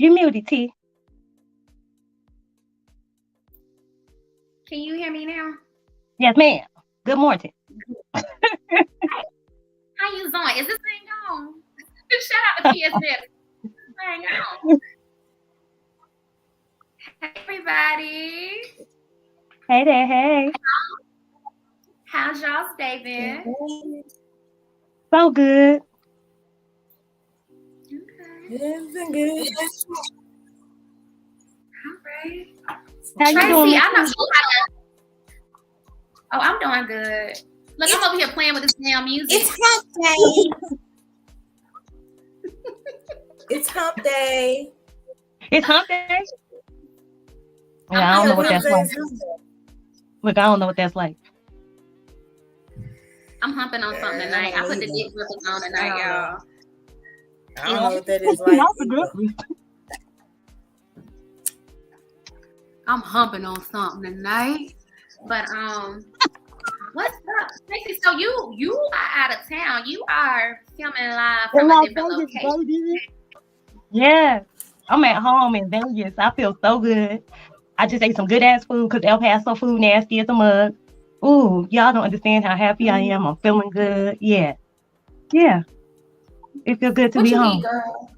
You muted, T. Can you hear me now? Yes, ma'am. Good morning. How you doing? Is this thing on? Shout out to PSNet. Hang on. Hey, everybody. Hey there, hey. How's y'all's day been? So good. Okay. It's been good. All right. How you Tracy, doing? I'm not sure how to... Oh, I'm doing good. Look, I'm over here playing with this damn music. It's hump day. It's hump day. It's hump day? Yeah, I don't know what that's like. Look, I don't know what that's like. I'm humping on something tonight. I put the dick grippers on tonight, y'all. I don't know what that is like. I'm humping on something tonight. But what's up, Tracy? So you are out of town. You are filming live from a different location. Yeah, I'm at home in Vegas. I feel so good. I just ate some good ass food because El Paso food nasty as a mug. Ooh, y'all don't understand how happy I am. I'm feeling good. Yeah. It feels good to be home. Eat, girl?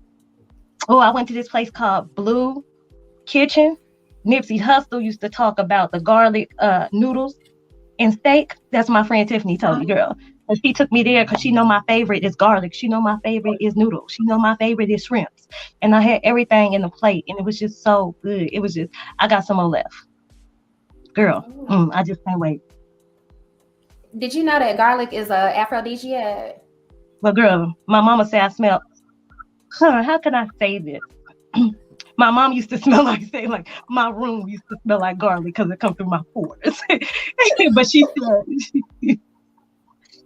Oh, I went to this place called Blue Kitchen. Nipsey Hussle used to talk about the garlic noodles and steak. That's my friend Tiffany told me, girl. And she took me there because she know my favorite is garlic. She know my favorite is noodles. She know my favorite is shrimps. And I had everything in the plate, and it was just so good. It was just, I got some more left. Girl, I just can't wait. Did you know that garlic is a aphrodisiac? Well, girl, my mama said I smell. How can I say this? My mom used to smell like my room used to smell like garlic because it comes through my pores. But she said,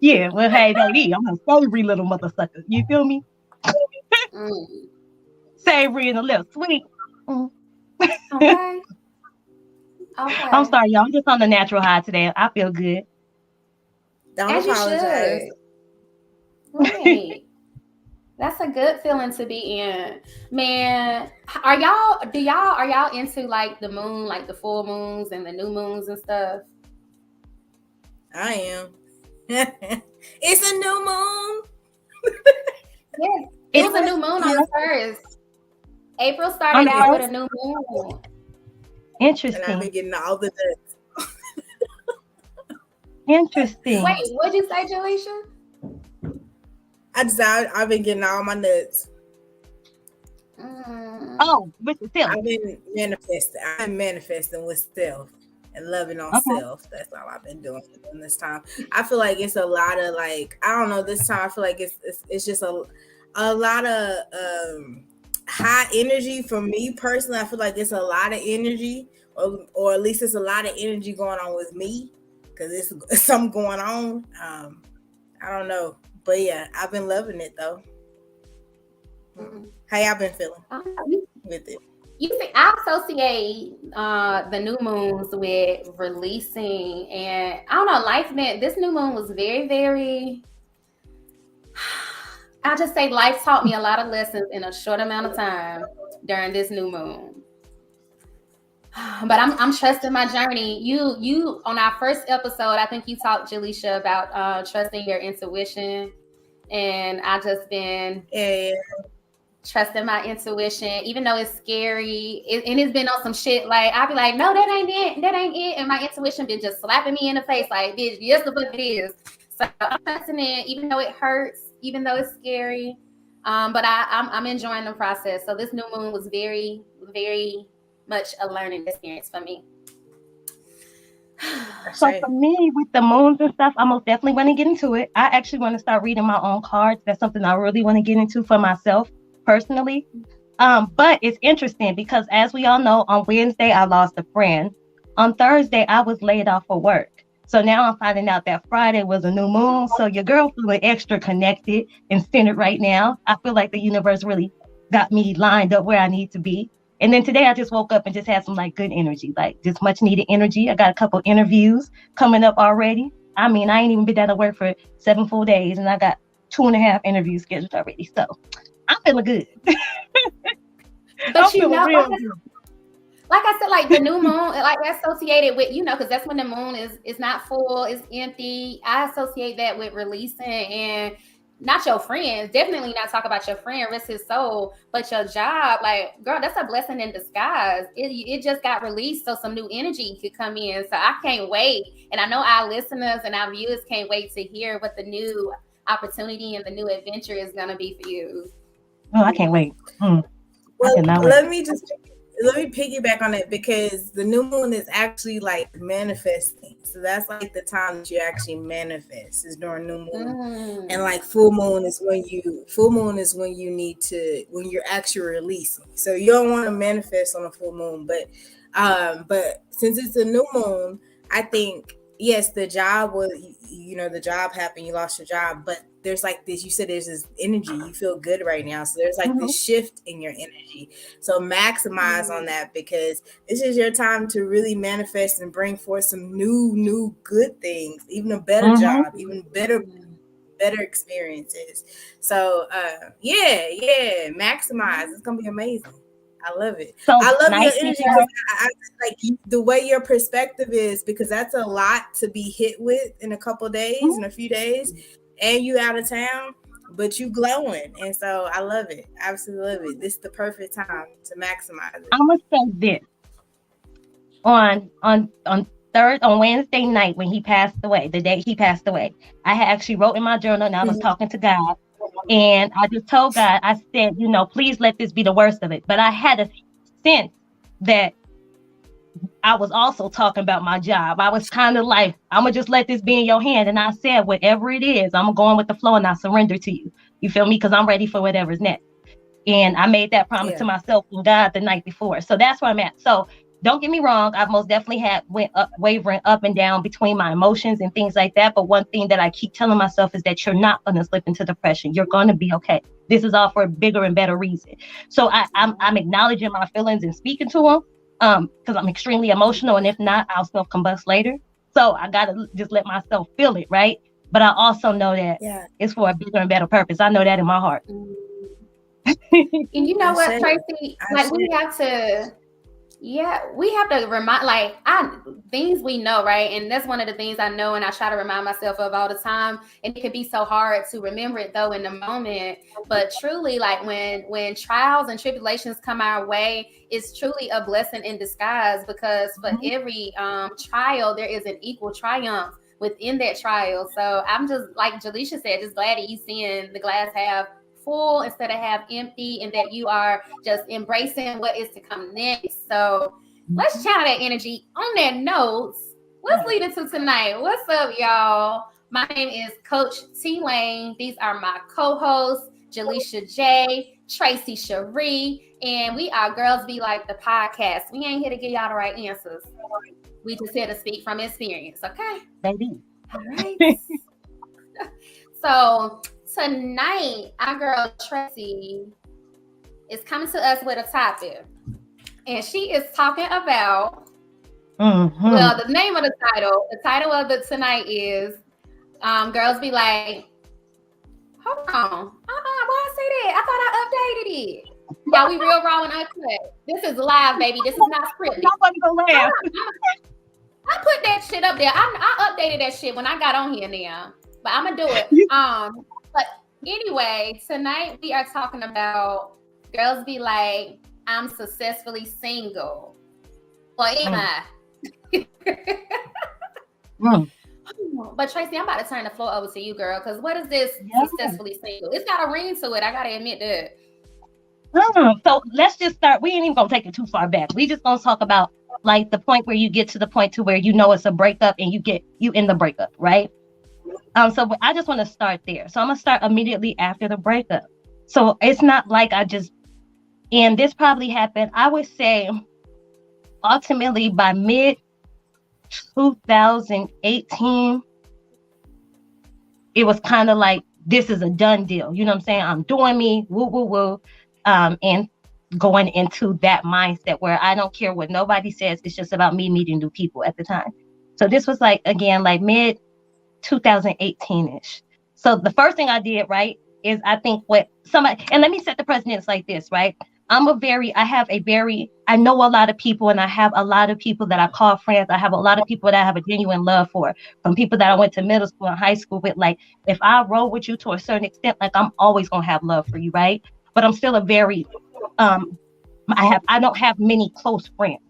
yeah, well, hey, baby, I'm a savory little mother sucker. You feel me? Savory and a little sweet. Okay. I'm sorry, y'all. I'm just on the natural high today. I feel good. Don't apologize. Right. That's a good feeling to be in. Man, are y'all into like the moon, like the full moons and the new moons and stuff? I am. It's a new moon. Yes. It was a new moon on the 1st. April started out with a new moon. Interesting. And I've been getting all the nuts. Interesting. Wait, what'd you say, Jaleisha? I've been getting all my nuts. Oh, with yourself. I've been manifesting with self and loving on self. That's all I've been doing in this time. I feel like it's a lot of like, I don't know, this time I feel like it's just a lot of high energy for me personally. I feel like it's a lot of energy, or at least it's a lot of energy going on with me because it's something going on. I don't know. But yeah, I've been loving it though. How y'all been feeling with it? You see, I associate the new moons with releasing, and I don't know, this new moon was very, very, I'll just say life taught me a lot of lessons in a short amount of time during this new moon. But I'm trusting my journey. You on our first episode, I think you talked, Jaleisha, about trusting your intuition, and I just been trusting my intuition, even though it's scary. And it's been on some shit like I'll be like, no, that ain't it, and my intuition been just slapping me in the face like, bitch, yes, the fuck it is. So I'm trusting it, even though it hurts, even though it's scary. But I'm enjoying the process. So this new moon was very, very much a learning experience for me. So for me, with the moons and stuff, I most definitely want to get into it. I actually want to start reading my own cards. That's something I really want to get into for myself personally. But it's interesting because, as we all know, on Wednesday I lost a friend. On Thursday I was laid off for work. So now I'm finding out that Friday was a new moon. So your girl feeling extra connected and centered right now. I feel like the universe really got me lined up where I need to be. And then today I just woke up and just had some like good energy, like just much needed energy. I got a couple interviews coming up already. I mean, I ain't even been out of work for 7 full days and I got 2.5 interviews scheduled already. So I'm feeling good. But you know, like I said, like the new moon, like associated with, because that's when the moon is not full, it's empty. I associate that with releasing, and not your friends, definitely not talk about your friend, risk his soul, but your job, like, girl, that's a blessing in disguise. It just got released, so some new energy could come in. So I can't wait. And I know our listeners and our viewers can't wait to hear what the new opportunity and the new adventure is going to be for you. Oh, I can't wait. Well, let me piggyback on it, because the new moon is actually like manifesting. So that's like the time that you actually manifest, is during new moon. And like full moon is when you need to, when you're actually releasing. So you don't want to manifest on a full moon, but since it's a new moon, I think, yes, the job was, the job happened, you lost your job, but there's like this, you said there's this energy, you feel good right now. So there's like this shift in your energy. So maximize on that, because this is your time to really manifest and bring forth some new good things, even a better job, even better experiences. So maximize. It's gonna be amazing. I love it. So I love your energy, because I like the way your perspective is, because that's a lot to be hit with in a couple of days, in a few days, and you out of town, but you glowing. And so I love it. Absolutely love it. This is the perfect time to maximize it. I'm gonna say this. On Wednesday night, when he passed away, the day he passed away, I had actually wrote in my journal, and I was talking to God. And I just told God, I said, please let this be the worst of it. But I had a sense that I was also talking about my job. I was kind of like, I'm going to just let this be in your hand. And I said, whatever it is, I'm going with the flow, and I surrender to you. You feel me? Because I'm ready for whatever's next. And I made that promise to myself and God the night before. So that's where I'm at. So don't get me wrong. I've most definitely wavering up and down between my emotions and things like that. But one thing that I keep telling myself is that you're not going to slip into depression. You're going to be okay. This is all for a bigger and better reason. So I'm acknowledging my feelings and speaking to them, because I'm extremely emotional. And if not, I'll self-combust later. So I got to just let myself feel it, right? But I also know that it's for a bigger and better purpose. I know that in my heart. And you know what, Tracy? Like, we have to... Yeah, we have to remind, things we know, right? And that's one of the things I know, and I try to remind myself of all the time. And it can be so hard to remember it, though, in the moment. But truly, like, when trials and tribulations come our way, it's truly a blessing in disguise, because for every trial, there is an equal triumph within that trial. So I'm just, like Jaleisha said, just glad that you seeing the glass half full instead of half empty, and that you are just embracing what is to come next. So let's channel that energy. On that note, let's lead into tonight. What's up, y'all? My name is Coach T Lane. These are my co-hosts, Jaleisha J, Tracy Cherie, and we are Girls Be Like the Podcast. We ain't here to give y'all the right answers. We just here to speak from experience, okay? Baby. All right. So tonight, our girl Tracy is coming to us with a topic, and she is talking about. Well, the name of the title of tonight is "Girls Be Like." Hold on, why I say that? I thought I updated it. Y'all, we real raw and uncut. This is live, baby. This is not scripted. Nobody gonna laugh. I put that shit up there. I updated that shit when I got on here now, but I'm gonna do it. But anyway, tonight we are talking about girls be like, I'm successfully single. Or am I? But Tracy, I'm about to turn the floor over to you, girl, because what is this successfully single? It's got a ring to it. I gotta admit that. So let's just start. We ain't even gonna take it too far back. We just gonna talk about like the point where you get to the point to where it's a breakup and you in the breakup, right? So I just want to start there. So I'm gonna start immediately after the breakup. So it's not like and this probably happened, I would say, ultimately by mid 2018. It was kind of like, this is a done deal. You know what I'm saying? I'm doing me, woo, woo, woo. And going into that mindset where I don't care what nobody says. It's just about me meeting new people at the time. So this was like, again, like mid 2018-ish. So the first thing I did, right, is I think what somebody, and let me set the precedence like this, right? I know a lot of people, and I have a lot of people that I call friends. I have a lot of people that I have a genuine love for, from people that I went to middle school and high school with. Like, if I roll with you to a certain extent, like, I'm always gonna have love for you, right? But I'm still I don't have many close friends.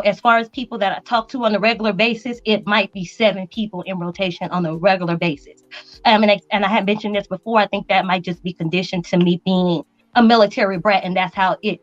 As far as people that I talk to on a regular basis, it might be 7 people in rotation on a regular basis. And I had mentioned this before. I think that might just be conditioned to me being a military brat, and that's how it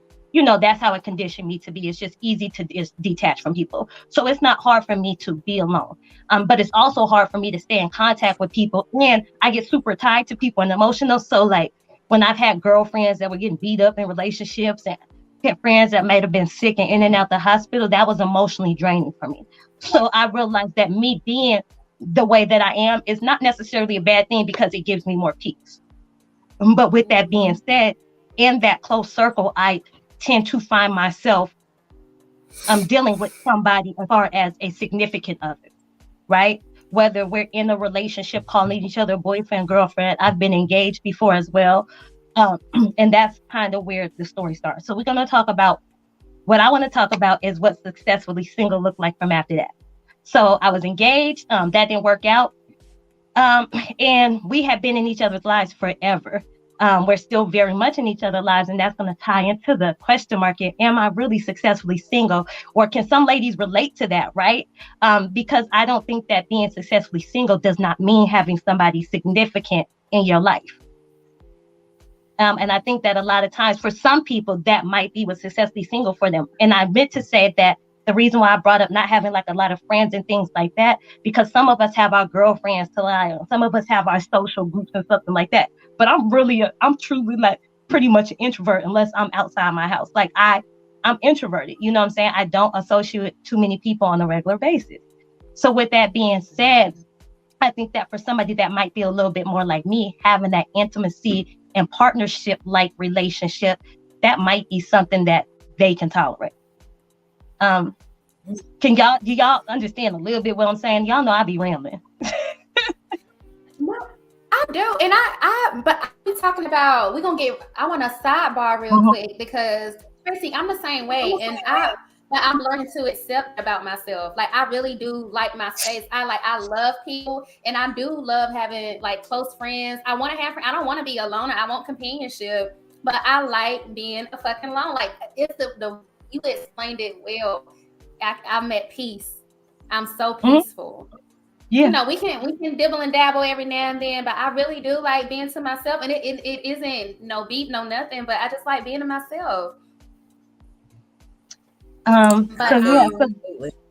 conditioned me to be. It's just easy to just detach from people. So it's not hard for me to be alone. But it's also hard for me to stay in contact with people. And I get super tied to people and emotional. So like when I've had girlfriends that were getting beat up in relationships, and had friends that might have been sick and in and out the hospital, that was emotionally draining for me. So I realized that me being the way that I am is not necessarily a bad thing, because it gives me more peace. But with that being said, in that close circle, I tend to find myself dealing with somebody as far as a significant other, right? Whether we're in a relationship, calling each other boyfriend, girlfriend. I've been engaged before as well. And that's kind of where the story starts. So what I want to talk about is what successfully single looked like from after that. So I was engaged. That didn't work out. And we have been in each other's lives forever. We're still very much in each other's lives. And that's going to tie into the question mark. Am I really successfully single? Or can some ladies relate to that, right? Because I don't think that being successfully single does not mean having somebody significant in your life. And I think that a lot of times for some people, that might be what's successfully single for them. And I meant to say that the reason why I brought up not having like a lot of friends and things like that, because some of us have our girlfriends to lie on. Some of us have our social groups and something like that. But I'm truly like pretty much an introvert unless I'm outside my house. Like I'm introverted. You know what I'm saying? I don't associate with too many people on a regular basis. So with that being said, I think that for somebody that might be a little bit more like me, having that intimacy and partnership-like relationship, that might be something that they can tolerate. Do y'all understand a little bit what I'm saying? Y'all know I be rambling. I do, and but I'm talking about. I want a sidebar real quick, because Tracy, I'm the same way, and I'm learning to accept about myself. Like, I really do like my space. I love people, and I do love having like close friends. I want to have. I don't want to be alone. I want companionship, but I like being a fucking alone. Like, it's the you explained it well. I'm at peace. I'm so peaceful. Yeah. We can dibble and dabble every now and then, but I really do like being to myself, and it isn't no beat, no nothing, but I just like being to myself. Go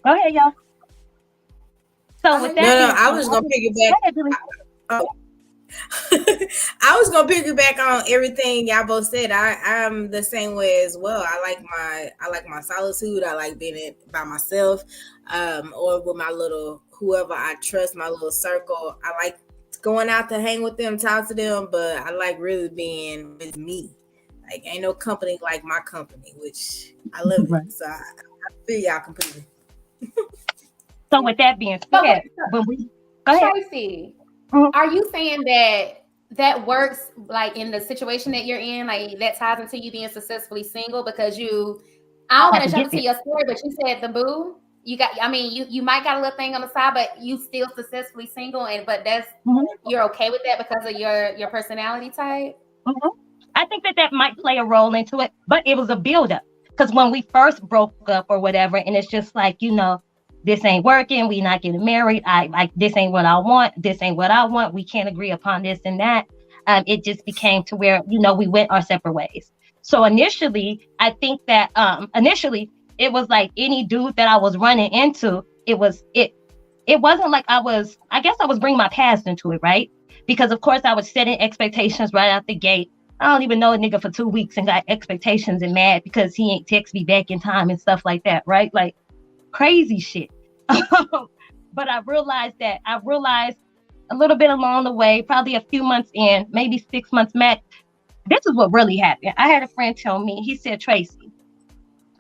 ahead, y'all. So with that, I was gonna piggyback. I was gonna piggyback on everything y'all both said. I'm the same way as well. I like my solitude. I like being by myself, or with my little whoever I trust, my little circle. I like going out to hang with them, talk to them, but I like really being with me. Like, ain't no company like my company, which I love it. Right. So I feel y'all completely. So with that being said, go ahead. Tracy, are you saying that works like in the situation that you're in, like that ties into you being successfully single? Because I don't want to jump into your story, but you said the boo. You might got a little thing on the side, but you still successfully single, but that's you're okay with that because of your personality type. I think that might play a role into it, but it was a buildup, because when we first broke up or whatever, and it's just like, this ain't working, we not getting married, this ain't what I want, we can't agree upon this and that. It just became to where, we went our separate ways. So initially, I think that it was like any dude that I was running into, it wasn't like I was bringing my past into it, right? Because of course I was setting expectations right out the gate. I don't even know a nigga for 2 weeks and got expectations and mad because he ain't text me back in time and stuff like that, right? Like crazy shit. But I realized a little bit along the way, probably a few months in, maybe 6 months max, this is what really happened. I had a friend tell me, he said, Tracy,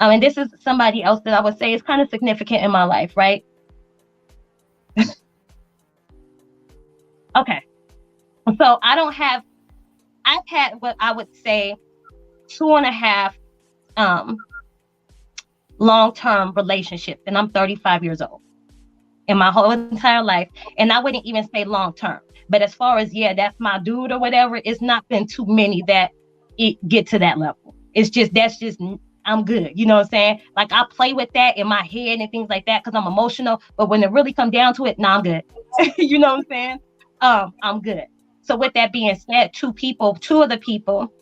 and this is somebody else that I would say is kind of significant in my life, right? Okay. So I've had what I would say 2.5 long-term relationships, and I'm 35 years old in my whole entire life. And I wouldn't even say long-term, but as far as, yeah, that's my dude or whatever, it's not been too many that it get to that level. It's just, I'm good. You know what I'm saying? Like, I play with that in my head and things like that because I'm emotional, but when it really come down to it, I'm good. You know what I'm saying? I'm good. So with that being said, two of the people,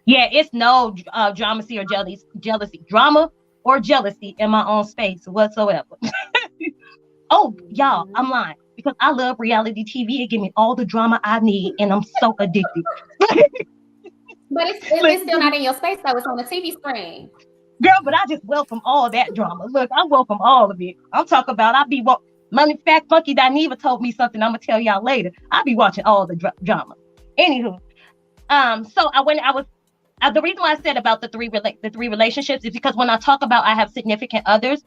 yeah, it's no drama or jealousy in my own space whatsoever. Oh, y'all, I'm lying because I love reality TV. It gives me all the drama I need, and I'm so addicted. But it's still not in your space, though. It's on the TV screen. Girl, but I just welcome all that drama. Look, I welcome all of it. I'm talking about, matter of fact, Funky Dineva told me something I'm going to tell y'all later. I'll be watching all the drama. Anywho, so the reason why I said about the three relationships is because when I talk about I have significant others,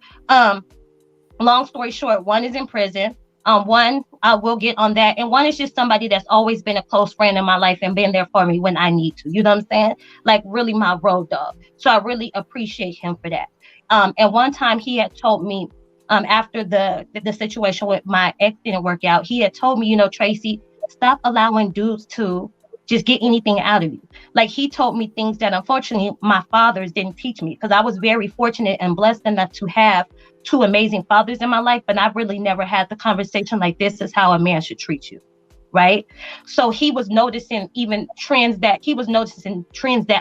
long story short, one is in prison. One, I will get on that. And one is just somebody that's always been a close friend in my life and been there for me when I need to. You know what I'm saying? Like, really my road dog. So I really appreciate him for that. And one time he had told me, after the situation with my ex didn't work out, he had told me, you know, Tracy, stop allowing dudes to just get anything out of you. Like, he told me things that unfortunately my fathers didn't teach me, because I was very fortunate and blessed enough to have two amazing fathers in my life, but I've really never had the conversation like, this is how a man should treat you, right? So he was noticing trends that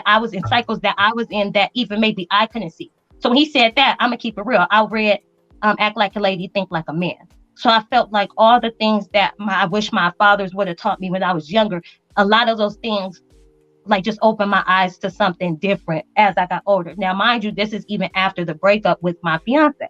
I was in, cycles that I was in that even maybe I couldn't see. So when he said that, I'm gonna keep it real. I read Act Like a Lady, Think Like a Man. So I felt like all the things that I wish my fathers would have taught me when I was younger, a lot of those things like just opened my eyes to something different as I got older. Now, mind you, this is even after the breakup with my fiance.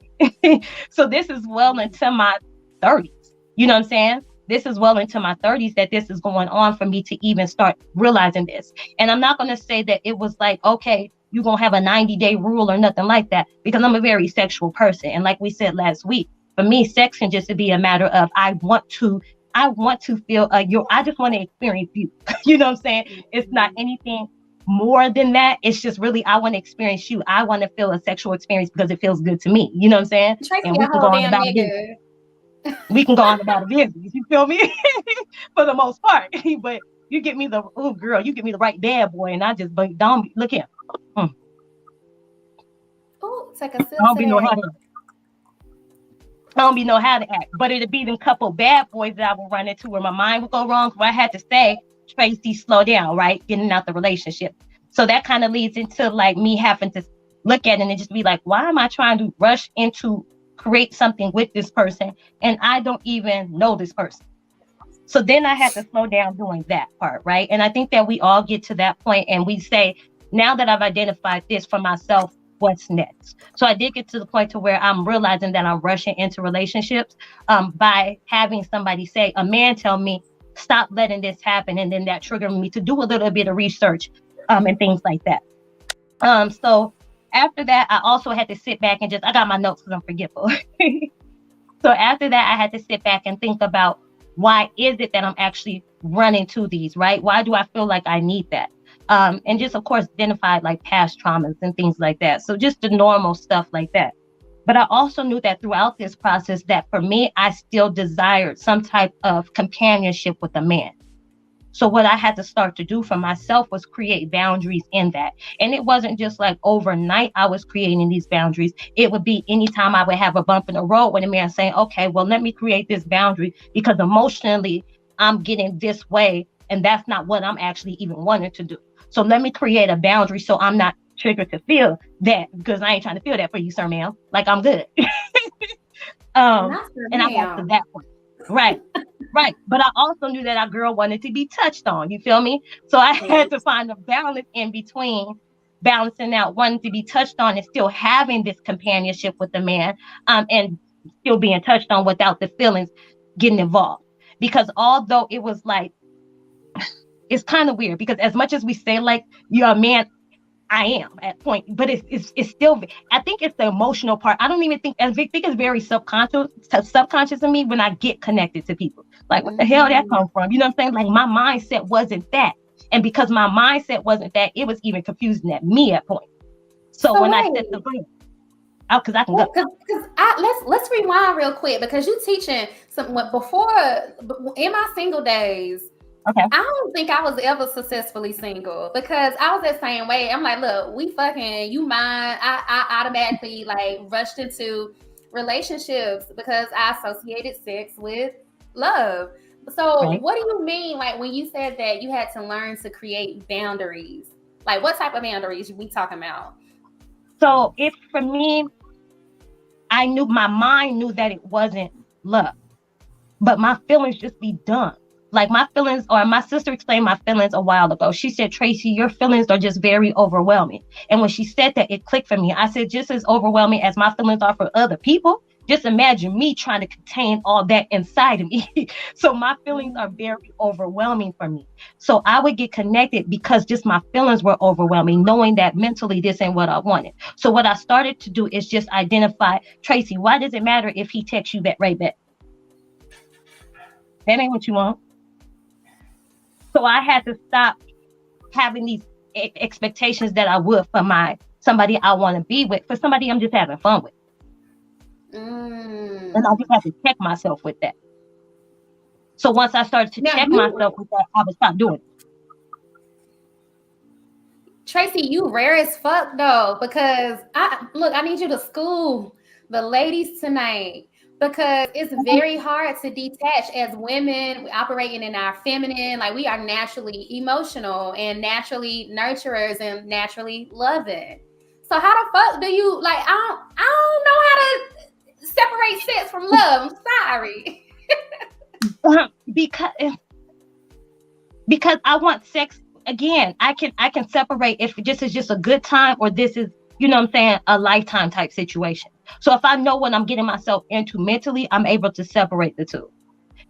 So this is well into my 30s. You know what I'm saying? This is well into my 30s that this is going on for me to even start realizing this. And I'm not going to say that it was like, okay, you're going to have a 90-day rule or nothing like that, because I'm a very sexual person. And like we said last week, for me, sex can just be a matter of, I want to feel I just want to experience you. You know what I'm saying? It's not anything more than that. It's just really, I want to experience you. I want to feel a sexual experience because it feels good to me. You know what I'm saying? Tracy, and we can go on about it. We can go on about the business. You feel me? For the most part. But you get me the right bad boy, and I just don't look here. Oh, it's like a sip. I don't be know how to act, but it'd be them couple bad boys that I would run into where my mind would go wrong. So I had to say, Tracy, slow down, right? Getting out the relationship. So that kind of leads into like me having to look at it and just be like, why am I trying to rush into create something with this person and I don't even know this person? So then I had to slow down doing that part, right? And I think that we all get to that point and we say, now that I've identified this for myself, what's next? So I did get to the point to where I'm realizing that I'm rushing into relationships by having somebody say, a man tell me, stop letting this happen. And then that triggered me to do a little bit of research and things like that. So after that, I also had to sit back and I got my notes because I'm forgetful. So after that, I had to sit back and think about, why is it that I'm actually running to these, right? Why do I feel like I need that? And just, of course, identify like past traumas and things like that. So just the normal stuff like that. But I also knew that throughout this process that for me, I still desired some type of companionship with a man. So what I had to start to do for myself was create boundaries in that. And it wasn't just like overnight I was creating these boundaries. It would be anytime I would have a bump in the road with a man saying, okay, well, let me create this boundary because emotionally I'm getting this way. And that's not what I'm actually even wanting to do. So let me create a boundary so I'm not triggered to feel that, because I ain't trying to feel that for you, sir, ma'am. Like, I'm good. And I got to that point. Right. But I also knew that our girl wanted to be touched on. You feel me? So I had to find a balance in between balancing out wanting to be touched on and still having this companionship with the man, and still being touched on without the feelings getting involved. Because although it was like, it's kind of weird because as much as we say like you're a man, I am at point, but it's still, I think it's the emotional part. I don't even think, I think it's very subconscious of me when I get connected to people. Like, what the hell that come from? You know what I'm saying? Like, my mindset wasn't that. And because my mindset wasn't that, it was even confusing at me at point. So when I set the goal, because I can go. Because let's rewind real quick, because you teaching something before in my single days. Okay. I don't think I was ever successfully single, because I was that same way. I'm like, look, we fucking, you mind? I automatically like rushed into relationships because I associated sex with love. So What do you mean, like, when you said that you had to learn to create boundaries? Like, what type of boundaries we talking about? So if for me, I knew, my mind knew that it wasn't love, but my feelings just be done. Like my feelings, or my sister explained my feelings a while ago. She said, Tracy, your feelings are just very overwhelming. And when she said that, it clicked for me. I said, just as overwhelming as my feelings are for other people, just imagine me trying to contain all that inside of me. So my feelings are very overwhelming for me. So I would get connected because just my feelings were overwhelming, knowing that mentally this ain't what I wanted. So what I started to do is just identify, Tracy, why does it matter if he texts you that right back? That ain't what you want. So I had to stop having these expectations that I would for somebody I want to be with, for somebody I'm just having fun with. And I just have to check myself with that. So once I started to check myself with that, I would stop doing it. Tracy, you rare as fuck though, because I need you to school the ladies tonight, because it's very hard to detach as women. We're operating in our feminine, like we are naturally emotional and naturally nurturers and naturally loving. So how the fuck do you, like, I don't know how to separate sex from love. I'm sorry. Because I want sex. Again, I can separate if this is just a good time or this is, you know what I'm saying, a lifetime type situation. So if I know what I'm getting myself into mentally, I'm able to separate the two.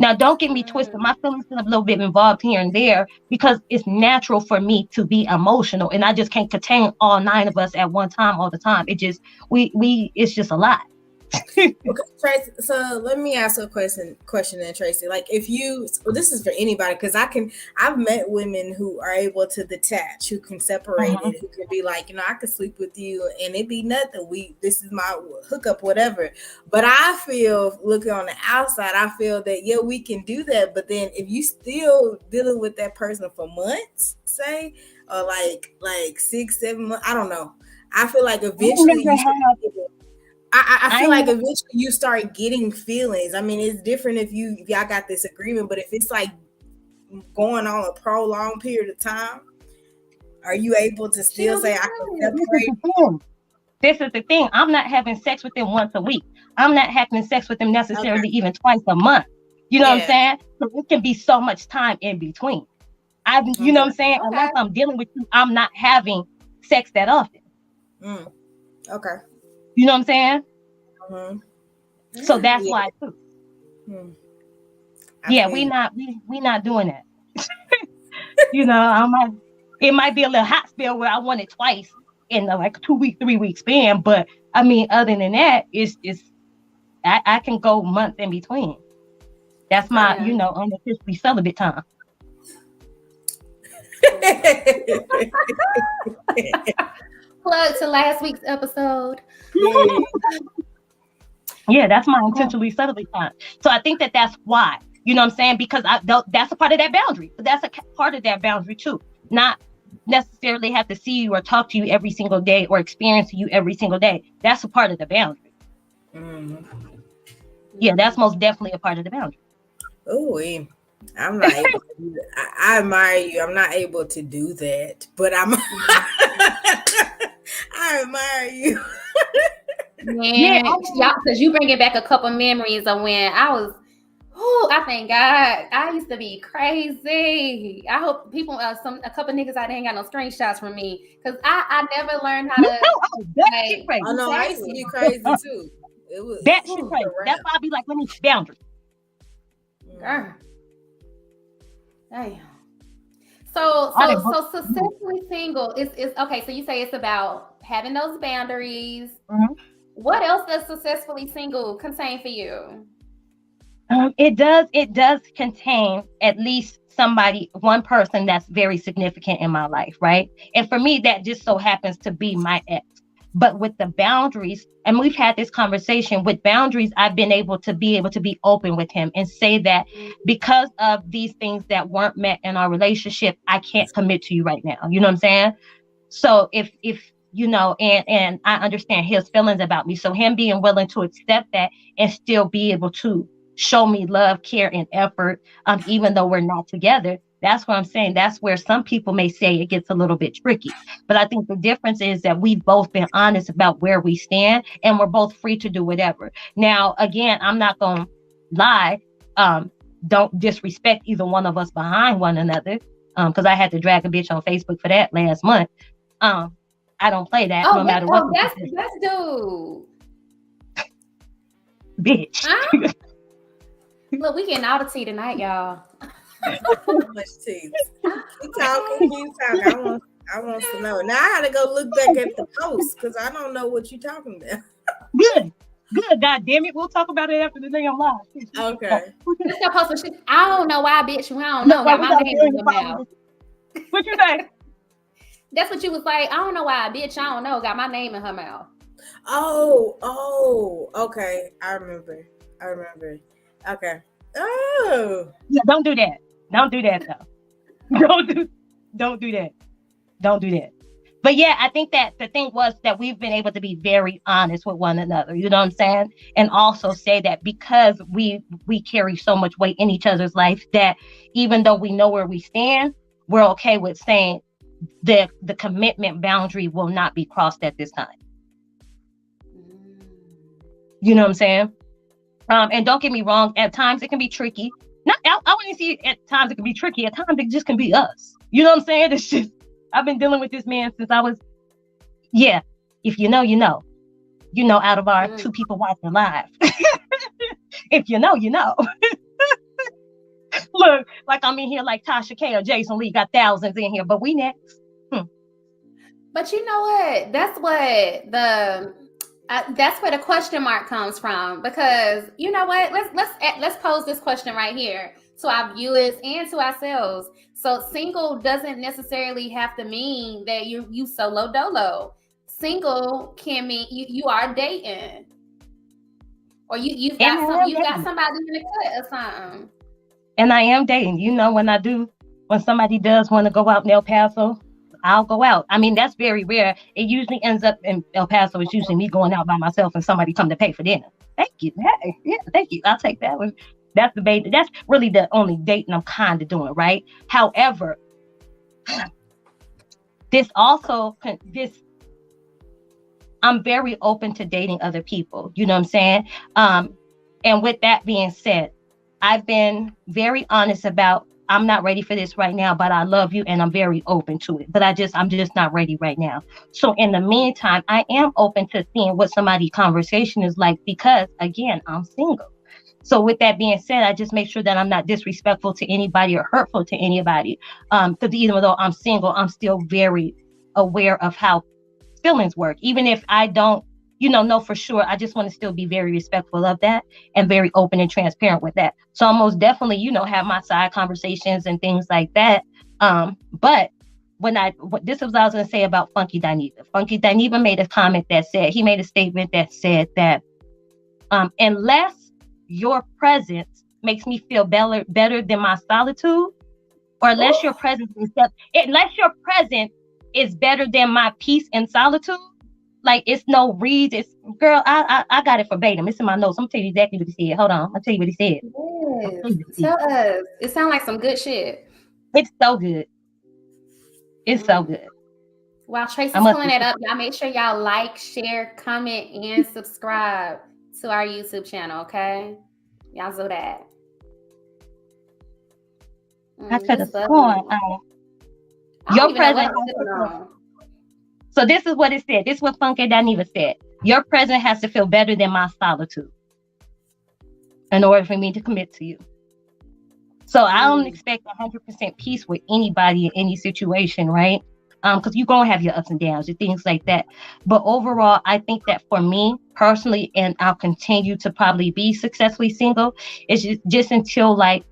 Now, don't get me twisted. My feelings are a little bit involved here and there because it's natural for me to be emotional, and I just can't contain all 9 of us at one time all the time. It just, it's just a lot. Okay, Tracy, so let me ask you a question then, Tracy. Like, this is for anybody, because I've met women who are able to detach, who can separate it, who can be like, I could sleep with you and it be nothing. This is my hookup, whatever. But I feel, looking on the outside, I feel that we can do that. But then if you still dealing with that person for months, or like 6-7 months, I don't know. I feel like eventually I feel like eventually you start getting feelings. I mean, it's different if y'all got this agreement, but if it's like going on a prolonged period of time, are you able to still say, I can separate? This is the thing. I'm not having sex with them once a week. I'm not having sex with them necessarily even twice a month. You know what I'm saying? So it can be so much time in between. You know what I'm saying? Okay. Unless I'm dealing with you, I'm not having sex that often. Okay. You know what I'm saying? Mm-hmm. So that's why too. We not doing that. It might be a little hot spell where I want it twice in like 2-week, 3-week span, but I mean, other than that, I can go months in between. That's my unofficially celibate time. Plug to last week's episode. Yeah, that's my intentionally celibate time. So I think that's why, you know what I'm saying? Because that's a part of that boundary. That's a part of that boundary too. Not necessarily have to see you or talk to you every single day or experience you every single day. That's a part of the boundary. Yeah, that's most definitely a part of the boundary. Oh, I'm not able to do that. I admire you. I'm not able to do that, but I admire you. Yeah, y'all, because you bringing back a couple memories of when I was. I thank God. I used to be crazy. I hope people, a couple niggas out there ain't got no screenshots from me, because I never learned how to. I used to be crazy too. It was that shit crazy. That's why I be like, let me boundaries. Girl. Damn. So successfully single is okay. So you say it's about having those boundaries. What else does successfully single contain for you? It does contain at least one person that's very significant in my life, right? And for me, that just so happens to be my ex. But with the boundaries, and we've had this conversation with boundaries, I've been able to be open with him and say that because of these things that weren't met in our relationship, I can't commit to you right now. You know what I'm saying? So if and I understand his feelings about me. So him being willing to accept that and still be able to show me love, care, and effort, even though we're not together. That's what I'm saying. That's where some people may say it gets a little bit tricky. But I think the difference is that we've both been honest about where we stand and we're both free to do whatever. Now, again, I'm not going to lie. Don't disrespect either one of us behind one another. Because I had to drag a bitch on Facebook for that last month. I don't play that no matter what. That's dude. Bitch. Huh? Look, we getting all the tea tonight, y'all. Much tea. Keep talking. I want to know. Now I gotta go look back at the post because I don't know what you're talking about. Good. God damn it. We'll talk about it after the day I'm live. Okay. I don't know why, bitch. We don't know. Got my name in your mouth. What you say? That's what you was like. I don't know why, bitch. I don't know. Got my name in her mouth. Oh. Okay. I remember. Okay. Oh. Yeah. Don't do that. Don't do that though. Don't do that. Don't do that. But yeah, I think that the thing was that we've been able to be very honest with one another. You know what I'm saying? And also say that because we carry so much weight in each other's life that even though we know where we stand, we're okay with saying the commitment boundary will not be crossed at this time. You know what I'm saying? And don't get me wrong, at times it can be tricky. I wouldn't see at times it can be tricky. At times it just can be us. You know what I'm saying? It's just, I've been dealing with this man since I was, if you know, you know. You know, out of our two people watching live. If you know, you know. Look, like I'm in here like Tasha K or Jason Lee, got thousands in here, but we next. But you know what? That's where the question mark comes from, because you know what? Let's pose this question right here to our viewers and to ourselves. So single doesn't necessarily have to mean that you solo dolo. Single can mean you are dating, or you've got somebody in the cut or something. And I am dating. You know, when somebody does want to go out in El Paso, I'll go out. I mean, that's very rare. It usually ends up in El Paso. It's usually me going out by myself and somebody come to pay for dinner. Thank you. Hey, yeah, thank you. I'll take that one. That's the bait. That's really the only dating I'm kind of doing, right? However, I'm very open to dating other people. You know what I'm saying? And with that being said, I've been very honest about, I'm not ready for this right now, but I love you and I'm very open to it. But I'm just not ready right now. So in the meantime, I am open to seeing what somebody's conversation is like, because again, I'm single. So with that being said, I just make sure that I'm not disrespectful to anybody or hurtful to anybody. Because even though I'm single, I'm still very aware of how feelings work. Even if I don't, know for sure, I just want to still be very respectful of that and very open and transparent with that. So I most definitely, have my side conversations and things like that. But this is what I was going to say about Funky Dineva. Funky Dineva made a comment he made a statement that said that unless your presence makes me feel better than my solitude, or unless your presence is better than my peace and solitude, like it's no reason. It's, girl, I got it verbatim. It's in my notes. I'm gonna tell you exactly what he said. Hold on, I'll tell you what he said. Yes. Tell us. It sounds like some good shit. It's so good. It's so good. While Tracy's pulling that up, y'all make sure y'all like, share, comment, and subscribe to our YouTube channel, okay? Y'all do that. I could have sworn. Your presence. So this is what it said. This is what Funky Dineva said. Your presence has to feel better than my solitude in order for me to commit to you. So I don't expect 100% peace with anybody in any situation, right? because you're going to have your ups and downs and things like that. But overall, I think that for me personally, and I'll continue to probably be successfully single, it's just until like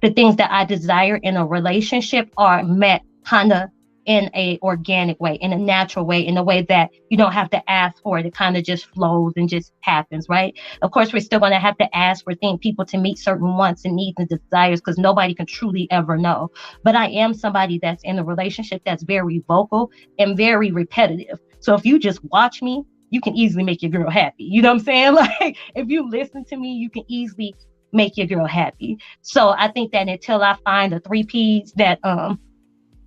the things that I desire in a relationship are met kind of in a organic way, in a natural way, in a way that you don't have to ask for it. It kind of just flows and just happens, right? Of course, we're still going to have to ask for people to meet certain wants and needs and desires, because nobody can truly ever know. But I am somebody that's in a relationship that's very vocal and very repetitive. So if you just watch me, you can easily make your girl happy. You know what I'm saying? Like, if you listen to me, you can easily make your girl happy. So I think that until I find the 3 Ps that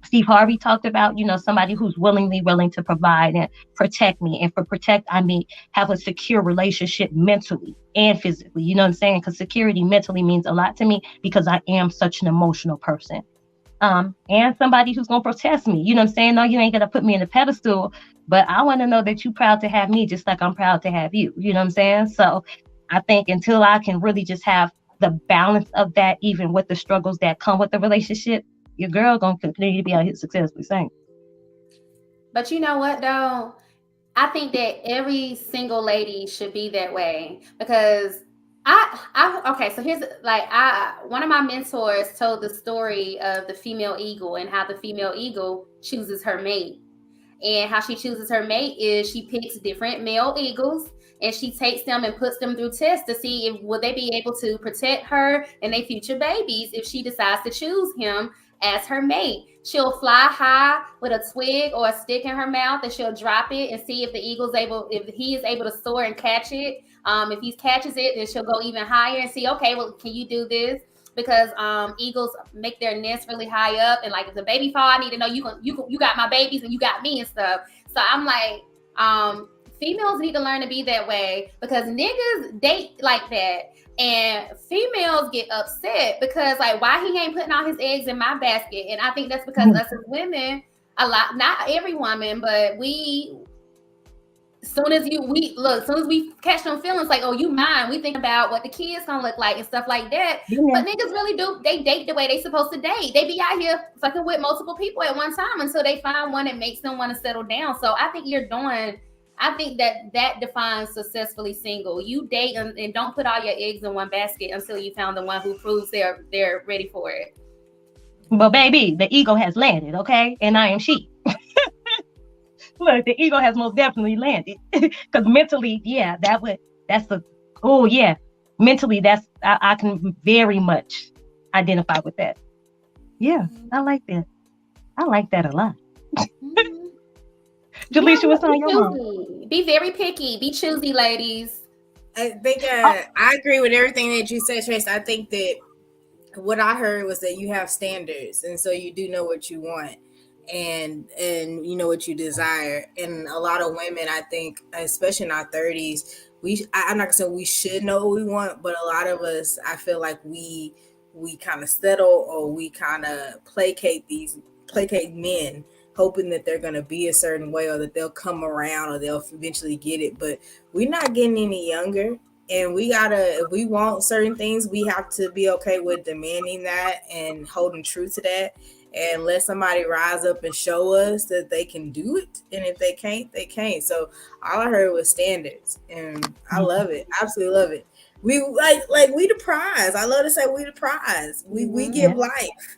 Steve Harvey talked about, somebody who's willingly willing to provide and protect me. And for protect, I mean, have a secure relationship mentally and physically. You know what I'm saying? Because security mentally means a lot to me, because I am such an emotional person. And somebody who's going to protect me. You know what I'm saying? No, you ain't going to put me in a pedestal, but I want to know that you're proud to have me, just like I'm proud to have you. You know what I'm saying? So I think until I can really just have the balance of that, even with the struggles that come with the relationship, your girl gonna continue to be out here successfully single. But you know what though? I think that every single lady should be that way, because okay, so here's one of my mentors told the story of the female eagle and how the female eagle chooses her mate. And how she chooses her mate is she picks different male eagles and she takes them and puts them through tests to see if will they be able to protect her and their future babies if she decides to choose him as her mate. She'll fly high with a twig or a stick in her mouth, and she'll drop it and see if if he is able to soar and catch it. If he catches it, then she'll go even higher and see, okay, well, can you do this? Because eagles make their nest really high up, and like if the baby fall, I need to know you got my babies and you got me and stuff. So I'm like, females need to learn to be that way, because niggas date like that. And females get upset because like, why he ain't putting all his eggs in my basket? And I think that's because us as women, not every woman, but as soon as we catch them feelings like, oh, you mine, we think about what the kids gonna look like and stuff like that. Yeah. But niggas really do, they date the way they supposed to date. They be out here fucking with multiple people at one time until they find one that makes them want to settle down. So I think that defines successfully single. You date and don't put all your eggs in one basket until you found the one who proves they're ready for it. Well, baby, the ego has landed, okay? And I am she. Look, the ego has most definitely landed. Because mentally, yeah, mentally, I can very much identify with that. Yeah, I like that. I like that a lot. Jaleisha, what's on your mind? Be very picky. Be choosy, ladies. I think I agree with everything that you said, Trace. I think that what I heard was that you have standards, and so you do know what you want, and you know what you desire. And a lot of women, I think, especially in our 30s, I'm not gonna say we should know what we want, but a lot of us, I feel like we kind of settle, or we kind of placate men, hoping that they're going to be a certain way, or that they'll come around, or they'll eventually get it. But we're not getting any younger, and if we want certain things, we have to be okay with demanding that and holding true to that, and let somebody rise up and show us that they can do it. And if they can't, they can't. So all I heard was standards, and I love it. Absolutely love it. We like we the prize. I love to say we the prize. We give life.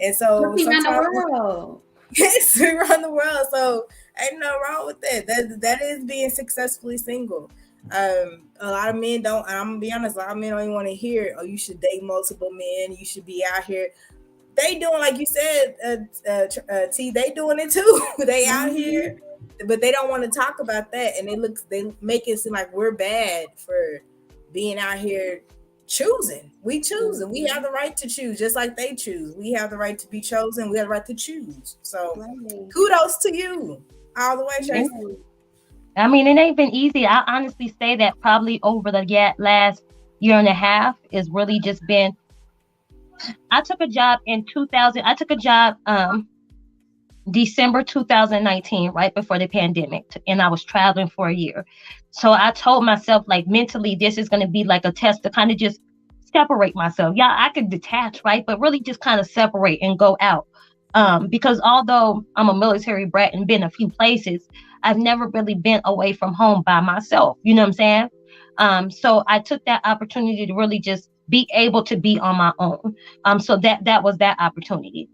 And so we run the world. Yes, we run the world. So ain't no wrong with that. That is being successfully single. A lot of men don't, and I'm gonna be honest, a lot of men don't even want to hear, oh, you should date multiple men, you should be out here. They doing, like you said, T, they doing it too. They out here, but they don't want to talk about that. And they make it seem like we're bad for being out here choosing. We choose, and we have the right to choose, just like they choose. We have the right to be chosen. We have the right to choose. So kudos to you all the way, Tracy. I mean, it ain't been easy. I honestly say that probably over the last year and a half is really just been, I took a job in 2000. I took a job December 2019, right before the pandemic, and I was traveling for a year. So I told myself, like, mentally, this is going to be like a test to kind of just separate myself. Yeah, I could detach, right? But really just kind of separate and go out. Because although I'm a military brat and been a few places, I've never really been away from home by myself. You know what I'm saying? So I took that opportunity to really just be able to be on my own. So that was that opportunity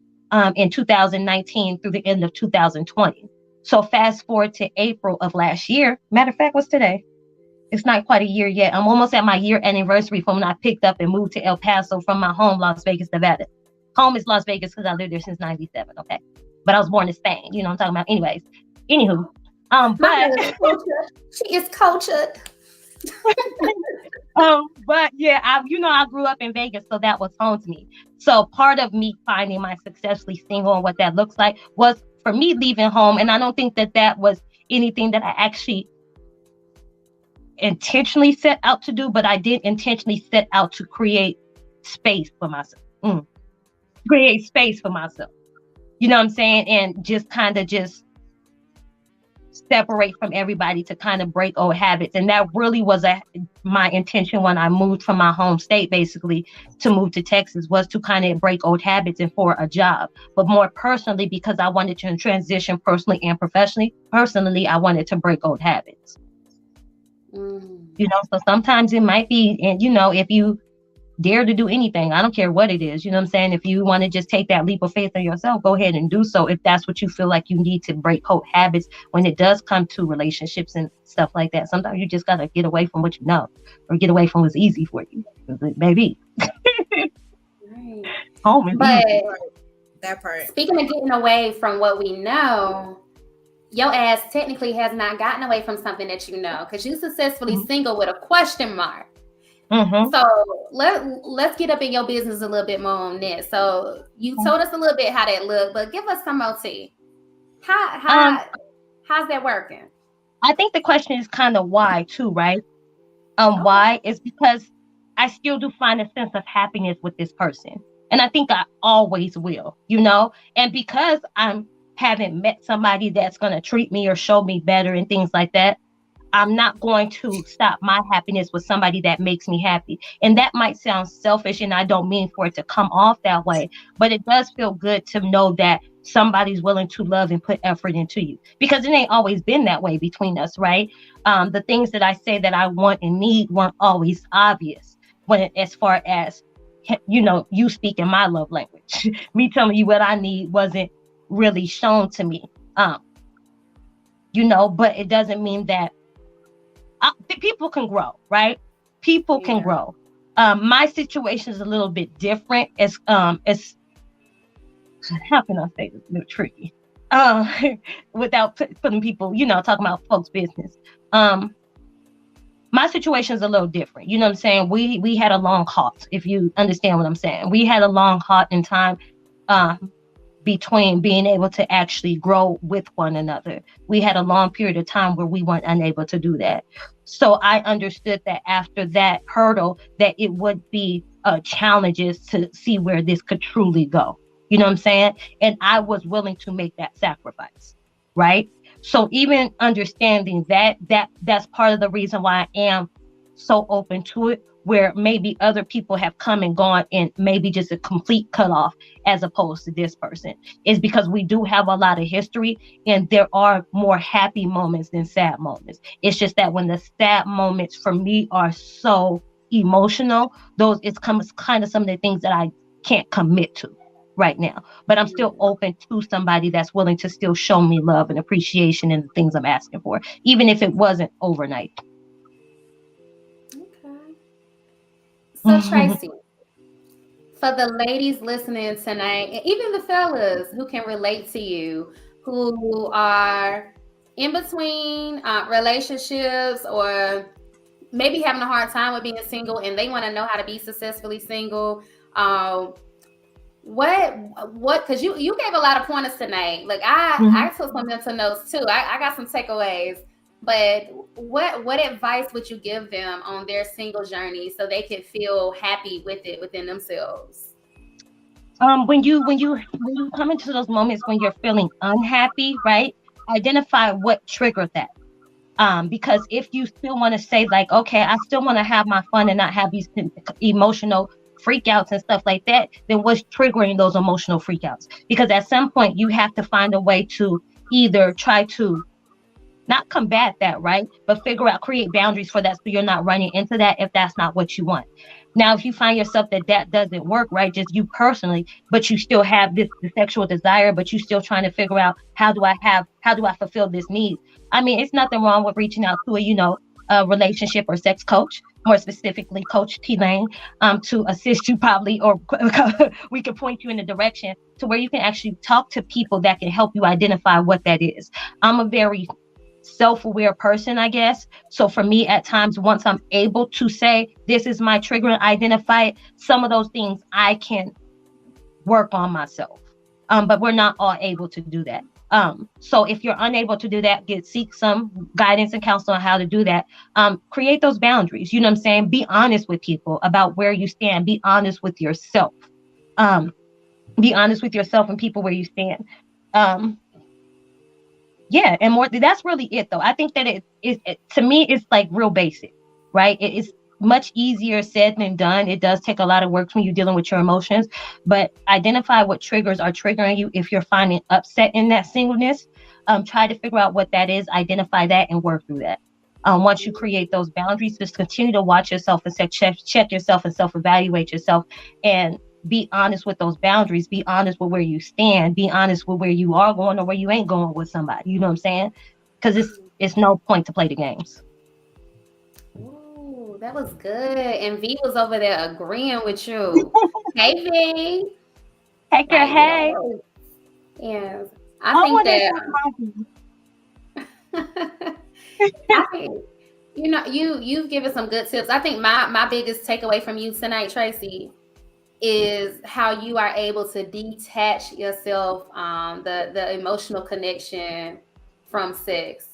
in 2019 through the end of 2020. So fast forward to April of last year. Matter of fact, what's today? It's not quite a year yet. I'm almost at my year anniversary from when I picked up and moved to El Paso from my home, Las Vegas, Nevada. Home is Las Vegas because I lived there since '97. Okay, but I was born in Spain. You know what I'm talking about. Anyways, anywho, but she is cultured. But yeah, I grew up in Vegas, so that was home to me. So part of me finding my successfully single and what that looks like was for me leaving home, and I don't think that was anything that I actually intentionally set out to do, but I did intentionally set out to create space for myself. Create space for myself. You know what I'm saying? And just kind of just separate from everybody to kind of break old habits. And that really was my intention when I moved from my home state, basically, to move to Texas, was to kind of break old habits and for a job. But more personally, because I wanted to transition personally and professionally. Personally, I wanted to break old habits. You know, so sometimes it might be, and if you dare to do anything, I don't care what it is, you know what I'm saying? If you want to just take that leap of faith in yourself, go ahead and do so. If that's what you feel like you need to break old habits when it does come to relationships and stuff like that, sometimes you just got to get away from what you know, or get away from what's easy for you, maybe. Right. Home is easy. That part. Speaking of getting away from what we know, your ass technically has not gotten away from something that you know, because you successfully single with a question mark. So let's get up in your business a little bit more on this. So you told us a little bit how that looked, but give us some more tea. How's that working? I think the question is kind of why too, right? Why is because I still do find a sense of happiness with this person, and I think I always will, and because I haven't met somebody that's going to treat me or show me better and things like that, I'm not going to stop my happiness with somebody that makes me happy. And that might sound selfish, and I don't mean for it to come off that way, but it does feel good to know that somebody's willing to love and put effort into you, because it ain't always been that way between us, right? The things that I say that I want and need weren't always obvious as far as, you speaking my love language. Me telling you what I need wasn't really shown to me, but it doesn't mean that people can grow, right? People can grow. My situation is a little bit different. It's how can I say this? A little tricky. Without putting people, talking about folks' business. My situation is a little different. You know what I'm saying? We had a long halt, if you understand what I'm saying. We had a long halt in time between being able to actually grow with one another. We had a long period of time where we weren't unable to do that. So I understood that after that hurdle, that it would be challenges to see where this could truly go. You know what I'm saying? And I was willing to make that sacrifice, right? So even understanding that's part of the reason why I am so open to it, where maybe other people have come and gone and maybe just a complete cutoff as opposed to this person, is because we do have a lot of history, and there are more happy moments than sad moments. It's just that when the sad moments for me are so emotional, it's kind of some of the things that I can't commit to right now, but I'm still open to somebody that's willing to still show me love and appreciation and the things I'm asking for, even if it wasn't overnight. So Tracy, for the ladies listening tonight, and even the fellas who can relate to you, who are in between relationships, or maybe having a hard time with being single, and they want to know how to be successfully single, because you gave a lot of pointers tonight. Like I took some mental notes too. I got some takeaways. But what advice would you give them on their single journey so they could feel happy with it within themselves? When you come into those moments when you're feeling unhappy, right? Identify what triggered that. Because if you still want to say like, okay, I still want to have my fun and not have these emotional freakouts and stuff like that, then what's triggering those emotional freakouts? Because at some point you have to find a way to either try to not combat that, right? But figure out, create boundaries for that so you're not running into that if that's not what you want. Now, if you find yourself that doesn't work, right, just you personally, but you still have the sexual desire, but you still trying to figure out how do I fulfill this need? I mean, it's nothing wrong with reaching out to a relationship or sex coach, more specifically Coach T Lane, to assist you probably, or we can point you in a direction to where you can actually talk to people that can help you identify what that is. I'm a very self-aware person, I guess. So for me, at times, once I'm able to say this is my trigger and identify it, some of those things I can work on myself. But we're not all able to do that. So if you're unable to do that, seek some guidance and counsel on how to do that. Create those boundaries. You know what I'm saying? Be honest with people about where you stand. Be honest with yourself. Be honest with yourself and people where you stand. Yeah, and more. That's really it, though. I think that to me, it's like real basic, right? It's much easier said than done. It does take a lot of work when you're dealing with your emotions, but identify what triggers are triggering you. If you're finding upset in that singleness, try to figure out what that is, identify that, and work through that. Once you create those boundaries, just continue to watch yourself and check yourself and self-evaluate yourself, and be honest with those boundaries. Be honest with where you stand. Be honest with where you are going or where you ain't going with somebody. You know what I'm saying? Because it's no point to play the games. Ooh, that was good. And V was over there agreeing with you. Hey, V. Hey, girl, hey. Yeah, I think that. I think you've given some good tips. I think my biggest takeaway from you tonight, Tracy, is how you are able to detach yourself, the emotional connection from sex,